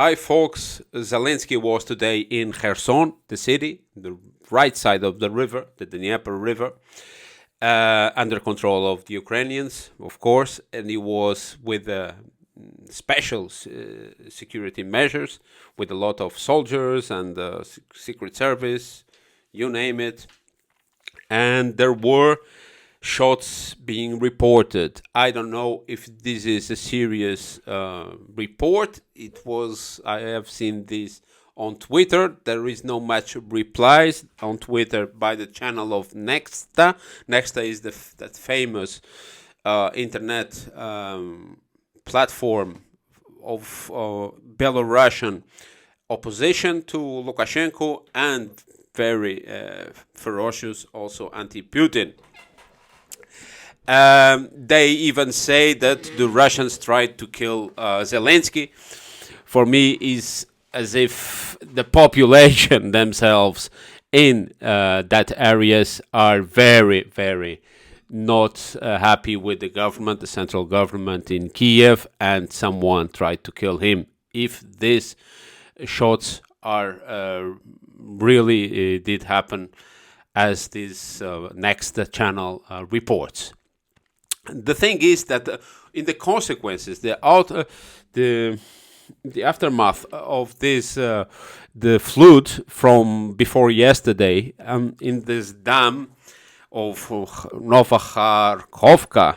Hi, folks. Zelensky was today in Kherson, the city, the right side of the river, the Dnieper River, under control of the Ukrainians, of course, and he was with special security measures, with a lot of soldiers and secret service, you name it. And there were shots being reported. I don't know if this is a serious report. I have seen this on Twitter. There is no much replies on Twitter by the channel of Nexta. Nexta is that famous internet platform of Belarusian opposition to Lukashenko and very ferocious also anti-Putin. They even say that the Russians tried to kill Zelensky. For me, is as if the population themselves in that areas are very, very not happy with the government, the central government in Kiev, and someone tried to kill him. If these shots are really did happen, as this next channel reports. The thing is that in the consequences, the aftermath of this, the flood from before yesterday, in this dam of Nova Kharkovka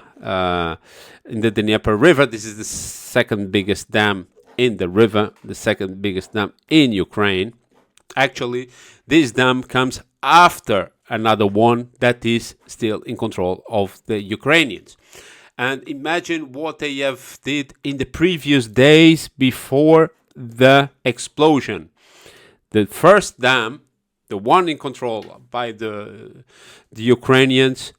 in the Dnieper River. This is the second biggest dam in the river, the second biggest dam in Ukraine. Actually, this dam comes after another one that is still in control of the Ukrainians. And imagine what they have did in the previous days before the explosion. The first dam, the one in control by the Ukrainians,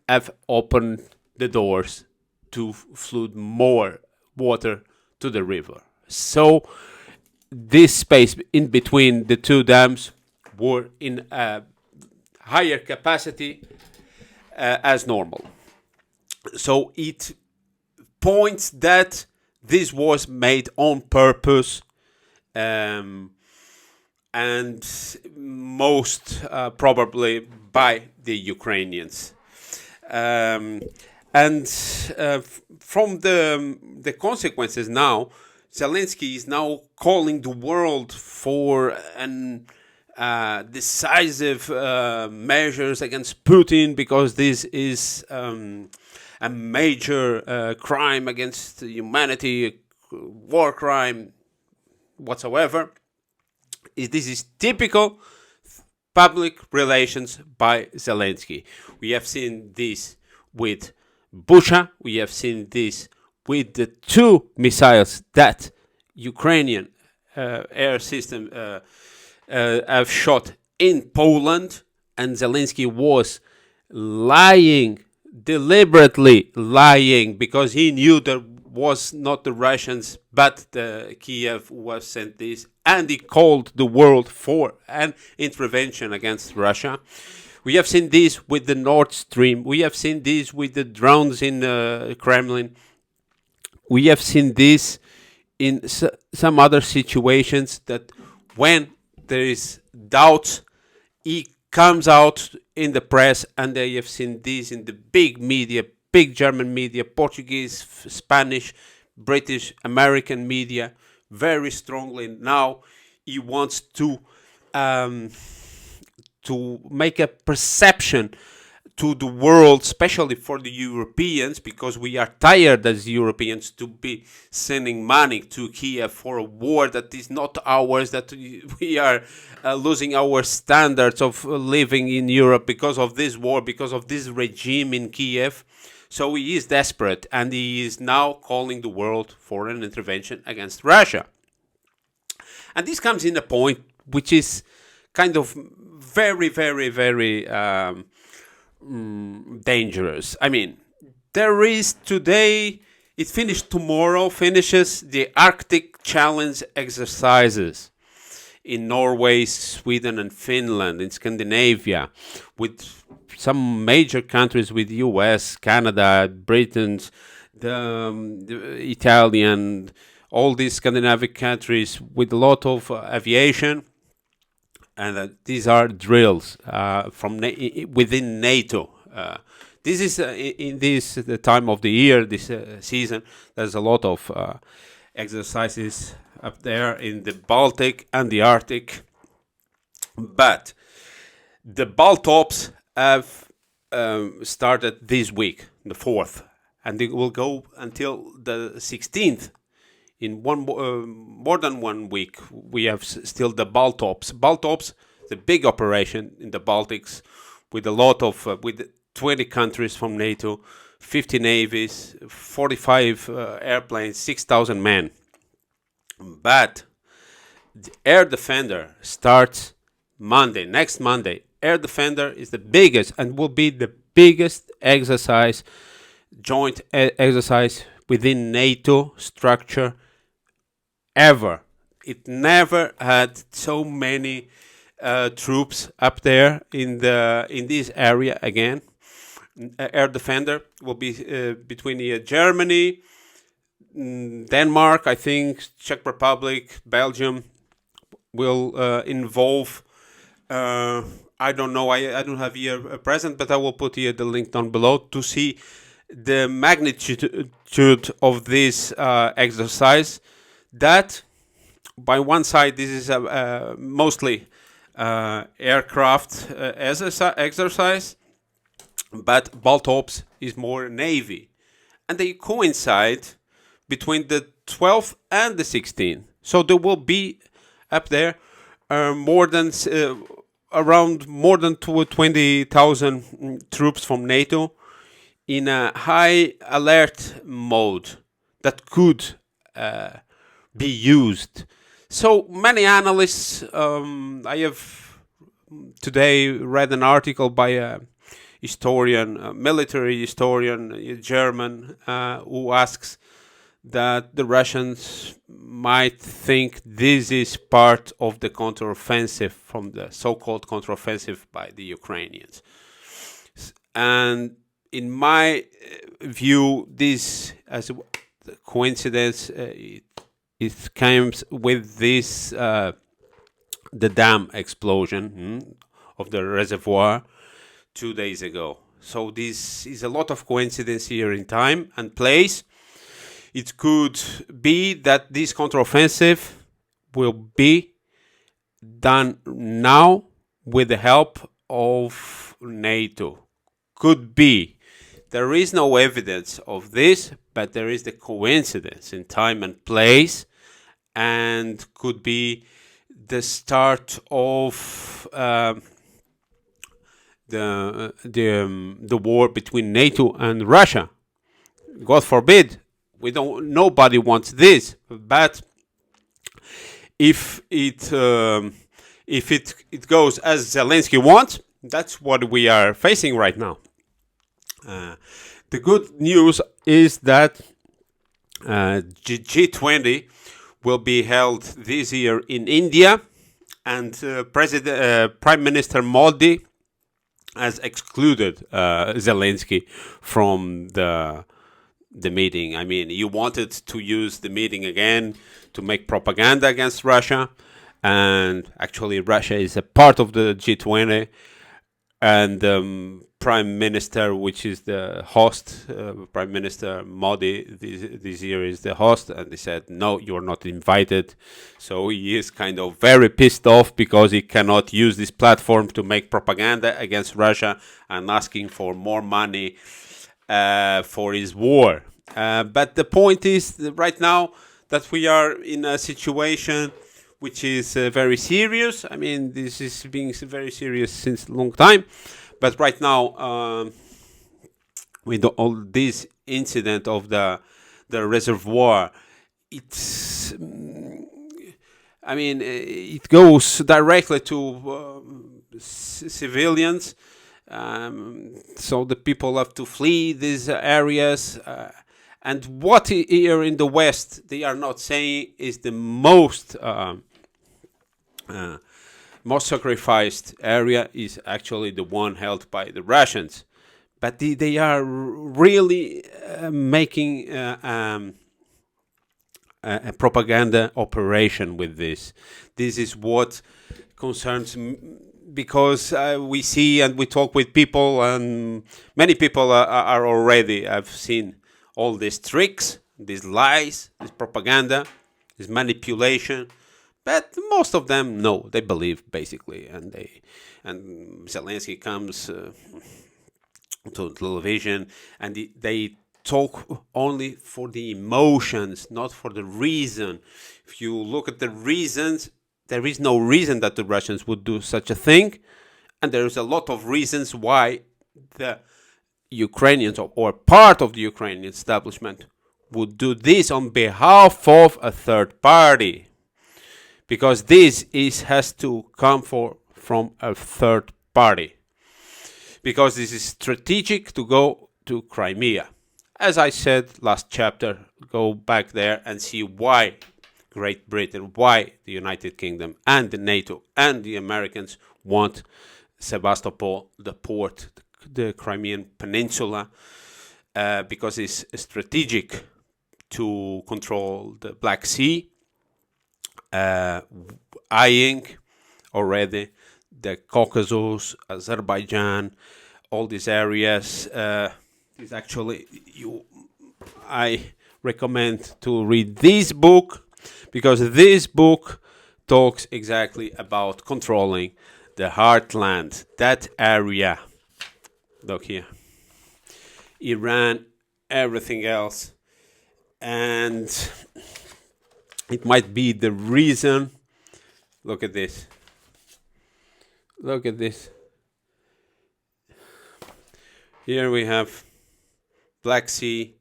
have opened the doors to flood more water to the river. So this space in between the two dams were in a higher capacity as normal. So it points that this was made on purpose, and most probably by the Ukrainians. From the consequences now, Zelensky is now calling the world for an decisive measures against Putin, because this is a major crime against humanity, war crime whatsoever. This is typical public relations by Zelensky. We have seen this with Bucha. We have seen this with the two missiles that Ukrainian air system have shot in Poland, and Zelensky was lying, deliberately lying, because he knew that was not the Russians but the Kiev who was sent this, and he called the world for an intervention against Russia. We have seen this with the Nord Stream. We have seen this with the drones in Kremlin. We have seen this in some other situations, that when there is doubt, he comes out in the press, and they have seen this in the big media, big German media, Portuguese, Spanish, British, American media, very strongly. Now he wants to make a perception to the world, especially for the Europeans, because we are tired as Europeans to be sending money to Kiev for a war that is not ours, that we are losing our standards of living in Europe because of this war, because of this regime in Kiev. So he is desperate, and he is now calling the world for an intervention against Russia. And this comes in a point which is kind of very, very, very dangerous. I mean, there is today, it finishes the Arctic Challenge exercises in Norway, Sweden and Finland, in Scandinavia, with some major countries, with US, Canada, Britain, the Italian, all these Scandinavian countries with a lot of aviation, and these are drills from within NATO. This is in this the time of the year, this season. There's a lot of exercises up there in the Baltic and the Arctic, but the Baltops have started this week, the 4th, and they will go until the 16th. In more than 1 week, we have still the Baltops. Baltops, the big operation in the Baltics, with a lot of with 20 countries from NATO, 50 navies, 45 airplanes, 6,000 men. But the Air Defender starts Monday, next Monday. Air Defender is the biggest and will be the biggest exercise, joint exercise within NATO structure ever. It never had so many troops up there in this area again. Air Defender will be between Germany, Denmark, I think, Czech Republic, Belgium will involve. I don't know. I don't have here present, but I will put here the link down below to see the magnitude of this exercise. That, by one side, this is mostly aircraft exercise, but Baltops is more Navy. And they coincide between the 12th and the 16th. So there will be up there around more than 20,000 troops from NATO in a high alert mode that could be used. So many analysts, I have today read an article by a historian, a military historian, a German, who asks that the Russians might think this is part of the counteroffensive from the so-called counteroffensive by the Ukrainians. And in my view, this as a coincidence, it comes with this the dam explosion of the reservoir 2 days ago. So this is a lot of coincidence here in time and place. It could be that this counteroffensive will be done now with the help of NATO. Could be. There is no evidence of this, but there is the coincidence in time and place, and could be the start of the war between NATO and Russia. God forbid. Nobody wants this, but if it goes as Zelensky wants, that's what we are facing right now. The good news is that G20 will be held this year in India, and Prime Minister Modi has excluded Zelensky from the meeting. I mean, you wanted to use the meeting again to make propaganda against Russia, and actually Russia is a part of the G20, and Prime Minister, which is the host, Prime Minister Modi this year is the host, and they said, no, you're not invited. So he is kind of very pissed off because he cannot use this platform to make propaganda against Russia and asking for more money for his war. But the point is that right now that we are in a situation which is very serious. I mean, this is being very serious since a long time. But right now, with all this incident of the reservoir, it's, I mean, it goes directly to civilians. So the people have to flee these areas. And what here in the West they are not saying is the most sacrificed area is actually the one held by the Russians. But they are really making a propaganda operation with this. This is what concerns because we see and we talk with people, and many people are already have seen all these tricks, these lies, this propaganda, this manipulation. But most of them know, they believe basically, and Zelensky comes to television and they talk only for the emotions, not for the reason. If you look at the reasons, there is no reason that the Russians would do such a thing, and there is a lot of reasons why the Ukrainians or part of the Ukrainian establishment would do this on behalf of a third party. Because this has to come from a third party. Because this is strategic to go to Crimea. As I said last chapter, go back there and see why Great Britain, why the United Kingdom and the NATO and the Americans want Sebastopol, the port, the Crimean Peninsula, because it's strategic to control the Black Sea. Eyeing already the Caucasus, Azerbaijan, all these areas. Is actually I recommend to read this book, because this book talks exactly about controlling the heartland, that area. Look here, Iran, everything else, and it might be the reason. Look at this. Look at this. Here we have Black Sea.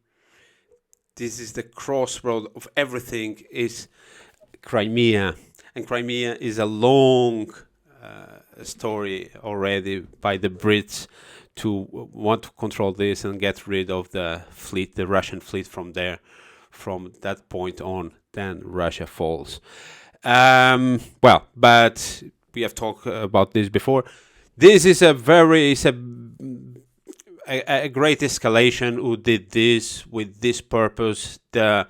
This is the crossroad of everything, is Crimea. And Crimea is a long story already by the Brits to want to control this and get rid of the fleet, the Russian fleet from there. From that point on, then Russia falls. Well, but we have talked about this before. This is a great escalation who did this with this purpose. The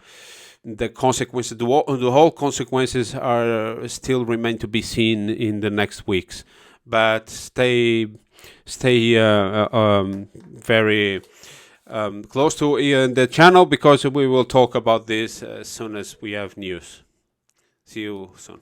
consequences, the whole consequences are still remain to be seen in the next weeks. But stay very close to the channel, because we will talk about this as soon as we have news. See you soon.